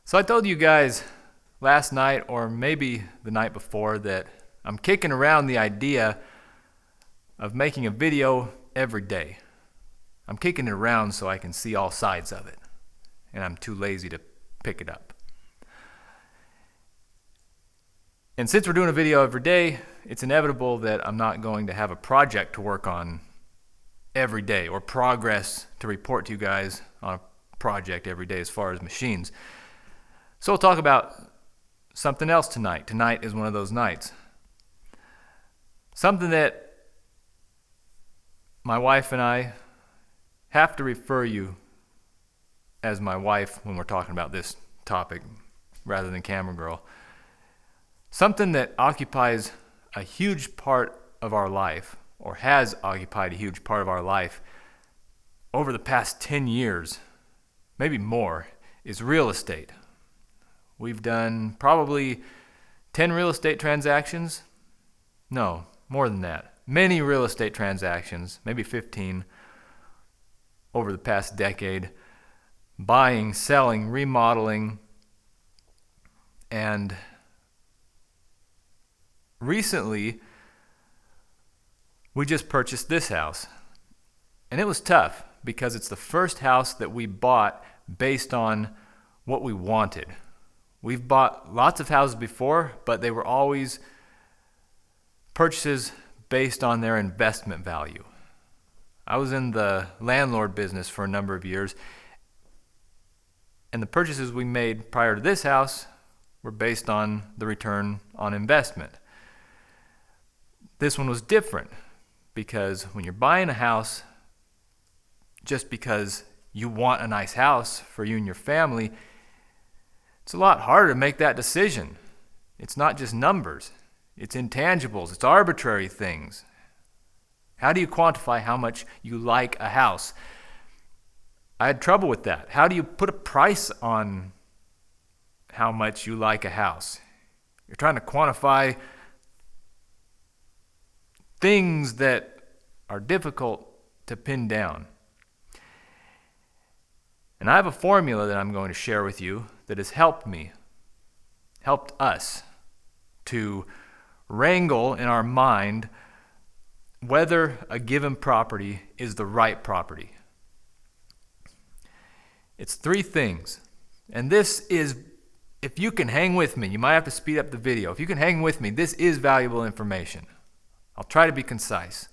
So I told you guys last night, or maybe the night before, that I'm kicking around the idea of making a video every day. I'm kicking it around so I can see all sides of it, and I'm too lazy to pick it up. And since we're doing a video every day, it's inevitable that I'm not going to have a project to work on every day or progress to report to you guys on a project every day as far as machines. So we'll talk about something else tonight. Tonight is one of those nights. Something that my wife and I have to refer you as my wife when we're talking about this topic rather than camera girl. Something that occupies a huge part of our life, or has occupied a huge part of our life over the past 10 years, maybe more, is real estate. We've done probably 10 real estate transactions. No, more than that. Many real estate transactions, maybe 15, over the past decade. Buying, selling, remodeling, and recently we just purchased this house. And it was tough because it's the first house that we bought based on what we wanted. We've bought lots of houses before, but they were always purchases based on their investment value. I was in the landlord business for a number of years, and the purchases we made prior to this house were based on the return on investment. This one was different because when you're buying a house just because you want a nice house for you and your family, it's a lot harder to make that decision. It's not just numbers. It's intangibles. It's arbitrary things. How do you quantify how much you like a house? I had trouble with that. How do you put a price on how much you like a house? You're trying to quantify things that are difficult to pin down. And I have a formula that I'm going to share with you that has helped us to wrangle in our mind whether a given property is the right property. It's 3 things. And this is, if you can hang with me, you might have to speed up the video. If you can hang with me, this is valuable information. I'll try to be concise.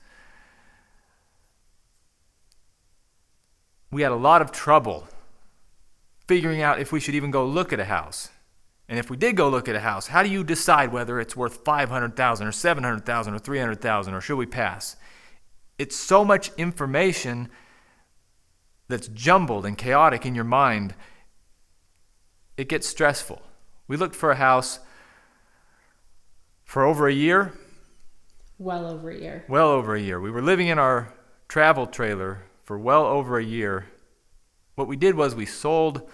We had a lot of trouble figuring out if we should even go look at a house. And if we did go look at a house, how do you decide whether it's worth $500,000 or $700,000 or $300,000, or should we pass? It's so much information that's jumbled and chaotic in your mind, it gets stressful. We looked for a house for over a year. Well over a year. Well over a year. We were living in our travel trailer for well over a year. What we did was we sold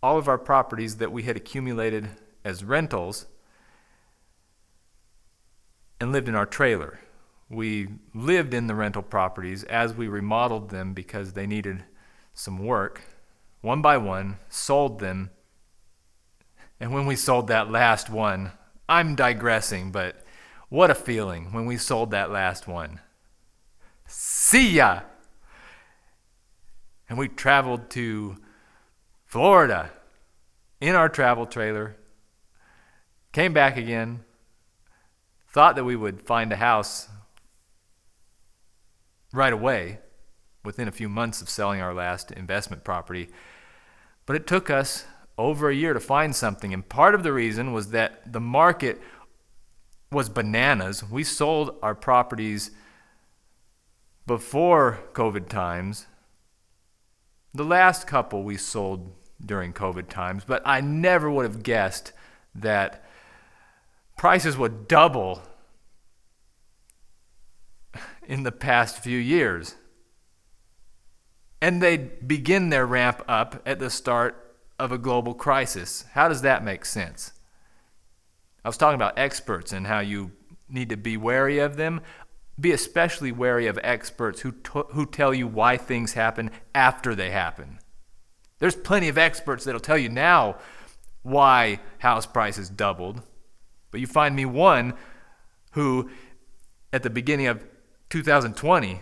all of our properties that we had accumulated as rentals and lived in our trailer. We lived in the rental properties as we remodeled them because they needed some work. One by one, sold them. And when we sold that last one, I'm digressing, but what a feeling when we sold that last one. See ya! And we traveled to Florida in our travel trailer, came back again, thought that we would find a house right away within a few months of selling our last investment property. But it took us over a year to find something. And part of the reason was that the market was bananas. We sold our properties before COVID times. The last couple we sold during COVID times, but I never would have guessed that prices would double in the past few years. And they begin their ramp up at the start of a global crisis. How does that make sense? I was talking about experts and how you need to be wary of them. Be especially wary of experts who tell you why things happen after they happen. There's plenty of experts that'll tell you now why house prices doubled. But you find me one who, at the beginning of 2020,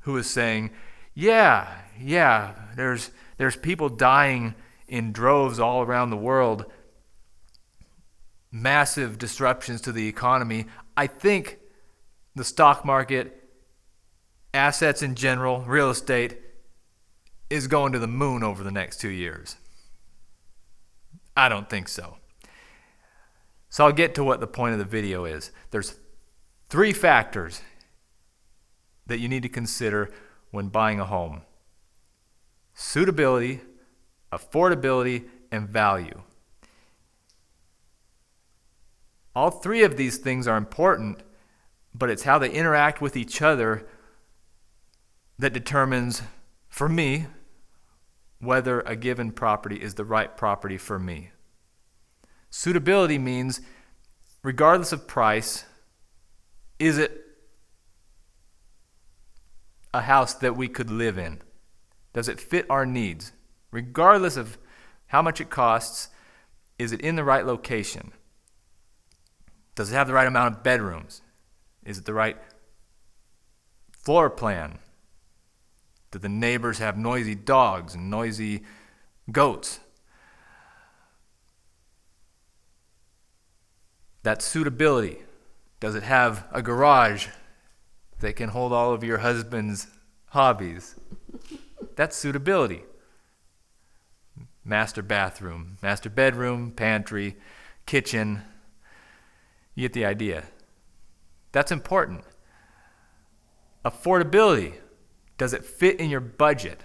who was saying, yeah, there's people dying in droves all around the world, massive disruptions to the economy. I think the stock market, assets in general, real estate, is going to the moon over the next 2 years. I don't think so. So I'll get to what the point of the video is. There's 3 factors that you need to consider when buying a home: suitability, affordability, and value. All 3 of these things are important, but it's how they interact with each other that determines, for me, whether a given property is the right property for me. Suitability means, regardless of price, is it a house that we could live in? Does it fit our needs? Regardless of how much it costs, is it in the right location? Does it have the right amount of bedrooms? Is it the right floor plan? Do the neighbors have noisy dogs and noisy goats? That's suitability. Does it have a garage that can hold all of your husband's hobbies? That's suitability. Master bathroom, master bedroom, pantry, kitchen. You get the idea. That's important. Affordability. Does it fit in your budget?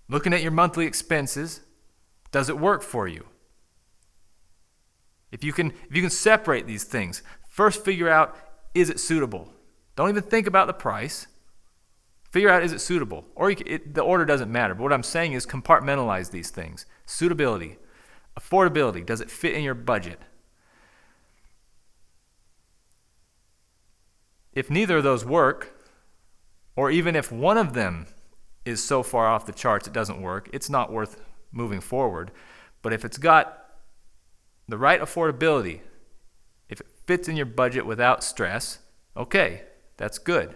Looking at your monthly expenses, does it work for you? If you can separate these things, first figure out, is it suitable? Don't even think about the price. Figure out, is it suitable? Or the order doesn't matter. But what I'm saying is compartmentalize these things. Suitability, affordability, does it fit in your budget? If neither of those work, or even if one of them is so far off the charts it doesn't work, it's not worth moving forward. But if it's got the right affordability, if it fits in your budget without stress, okay, that's good.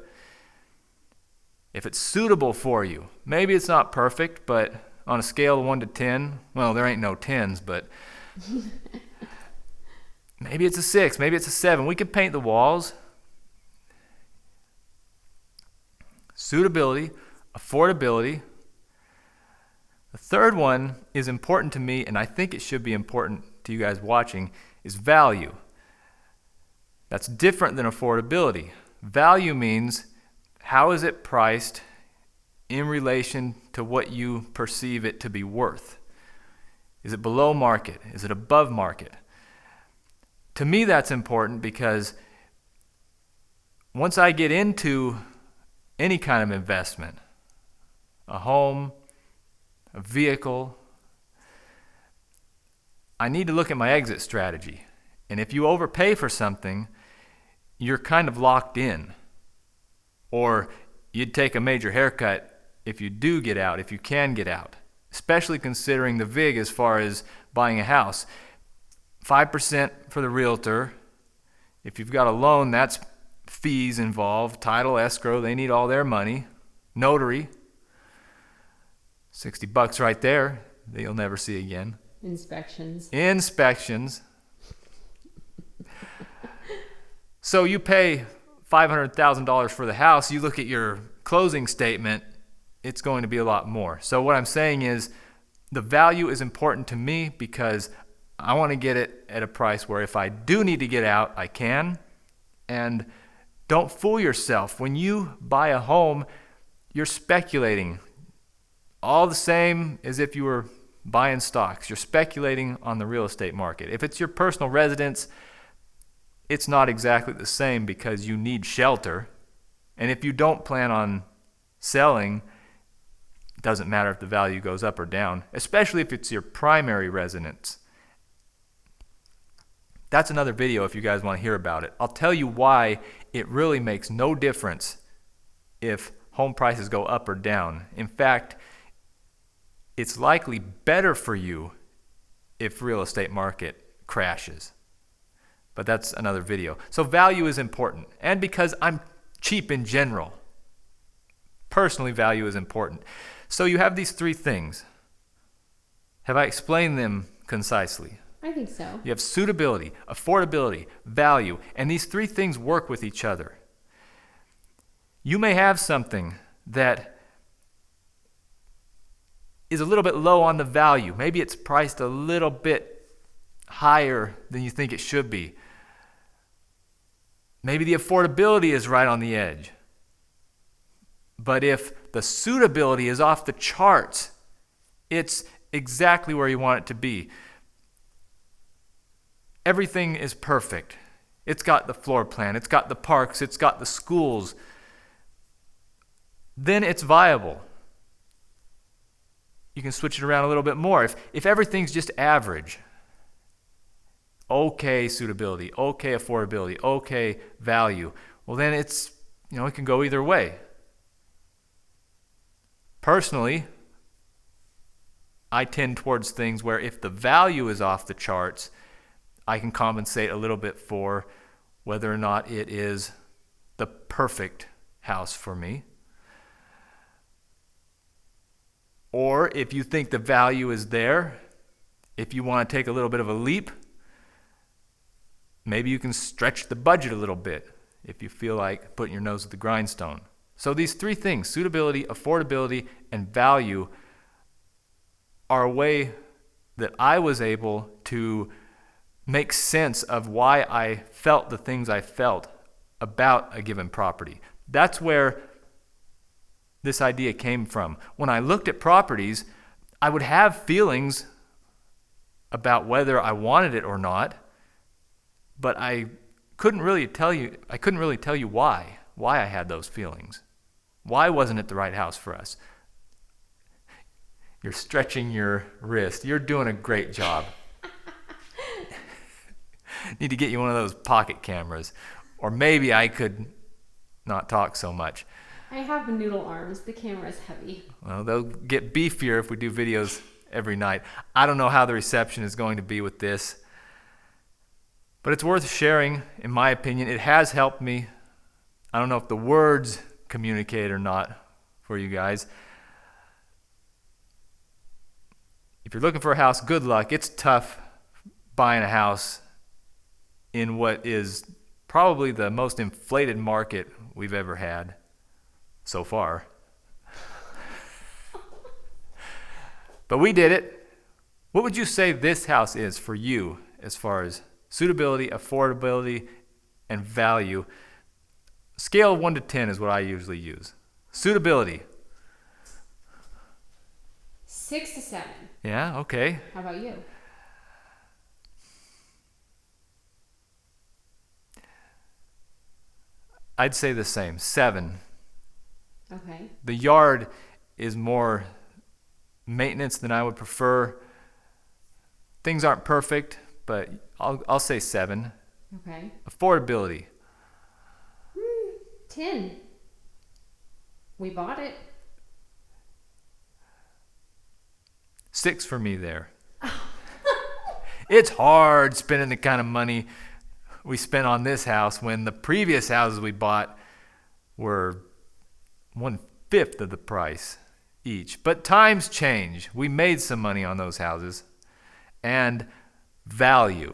If it's suitable for you, maybe it's not perfect, but on a scale of 1 to 10, well, there ain't no 10s, but maybe it's a 6, maybe it's a 7. We can paint the walls. Suitability, affordability. The third one is important to me, and I think it should be important to you guys watching, is value. That's different than affordability. Value means, how is it priced in relation to what you perceive it to be worth? Is it below market? Is it above market? To me, that's important because once I get into any kind of investment, a home, a vehicle, I need to look at my exit strategy. And if you overpay for something, you're kind of locked in. Or you'd take a major haircut if you do get out, if you can get out, especially considering the VIG as far as buying a house. 5% for the realtor. If you've got a loan, that's fees involved. Title, escrow, they need all their money. Notary, $60 right there that you'll never see again. Inspections. So you pay $500,000 for the house, you look at your closing statement, it's going to be a lot more. So what I'm saying is the value is important to me because I want to get it at a price where if I do need to get out, I can. And don't fool yourself. When you buy a home, you're speculating. All the same as if you were buying stocks. You're speculating on the real estate market. If it's your personal residence, it's not exactly the same because you need shelter. And if you don't plan on selling, it doesn't matter if the value goes up or down, especially if it's your primary residence. That's another video if you guys want to hear about it. I'll tell you why it really makes no difference if home prices go up or down. In fact, it's likely better for you if real estate market crashes. But that's another video. So value is important. And because I'm cheap in general, personally, value is important. So you have these three things. Have I explained them concisely? I think so. You have suitability, affordability, value, and these three things work with each other. You may have something that is a little bit low on the value. Maybe it's priced a little bit higher than you think it should be. Maybe the affordability is right on the edge. But if the suitability is off the charts, it's exactly where you want it to be. Everything is perfect. It's got the floor plan, it's got the parks, it's got the schools. Then it's viable. You can switch it around a little bit more. If everything's just average, okay suitability, okay affordability, okay value, well then it's, it can go either way. Personally, I tend towards things where if the value is off the charts, I can compensate a little bit for whether or not it is the perfect house for me. Or if you think the value is there, if you want to take a little bit of a leap, maybe you can stretch the budget a little bit if you feel like putting your nose at the grindstone. So these three things, suitability, affordability, and value, are a way that I was able to make sense of why I felt the things I felt about a given property. That's where this idea came from. When I looked at properties, I would have feelings about whether I wanted it or not, but I couldn't really tell you why I had those feelings. Why wasn't it the right house for us? You're stretching your wrist. You're doing a great job. Need to get you one of those pocket cameras, or maybe I could not talk so much. I have noodle arms. The camera's heavy. Well, they'll get beefier if we do videos every night. I don't know how the reception is going to be with this, but it's worth sharing, in my opinion. It has helped me. I don't know if the words communicate or not for you guys. If you're looking for a house, good luck. It's tough buying a house in what is probably the most inflated market we've ever had so far. But we did it. What would you say this house is for you as far as suitability, affordability, and value? Scale of 1 to 10 is what I usually use. Suitability. 6 to 7. Yeah, okay. How about you? I'd say the same, 7. Okay. The yard is more maintenance than I would prefer. Things aren't perfect, but I'll say 7. Okay. Affordability. 10. We bought it. 6 for me there. It's hard spending the kind of money we spent on this house when the previous houses we bought were 1/5 of the price each. But times change. We made some money on those houses. And value.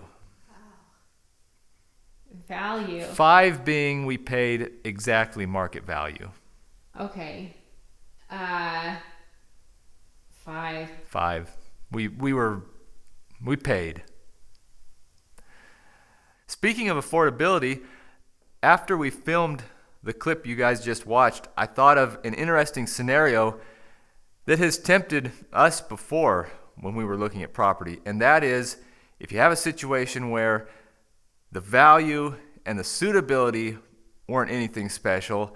Value. 5 being we paid exactly market value. Okay. 5. 5. We paid. Speaking of affordability, after we filmed the clip you guys just watched, I thought of an interesting scenario that has tempted us before when we were looking at property, and that is if you have a situation where the value and the suitability weren't anything special,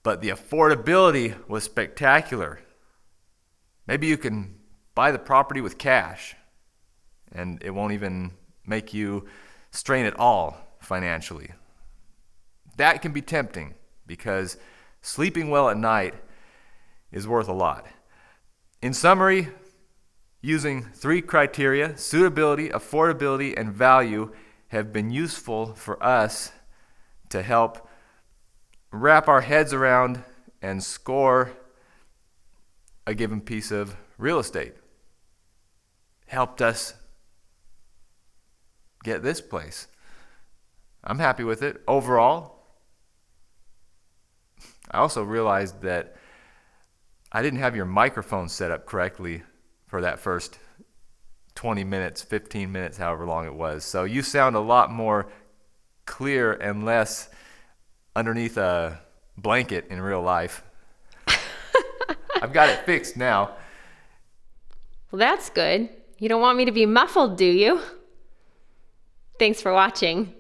but the affordability was spectacular. Maybe you can buy the property with cash, and it won't even make you strain at all financially. That can be tempting because sleeping well at night is worth a lot. In summary, using 3 criteria, suitability, affordability, and value, have been useful for us to help wrap our heads around and score a given piece of real estate. Helped us get this place. I'm happy with it overall. I also realized that I didn't have your microphone set up correctly for that first 20 minutes, 15 minutes, however long it was. So you sound a lot more clear and less underneath a blanket in real life. I've got it fixed now. Well, that's good. You don't want me to be muffled, do you? Thanks for watching.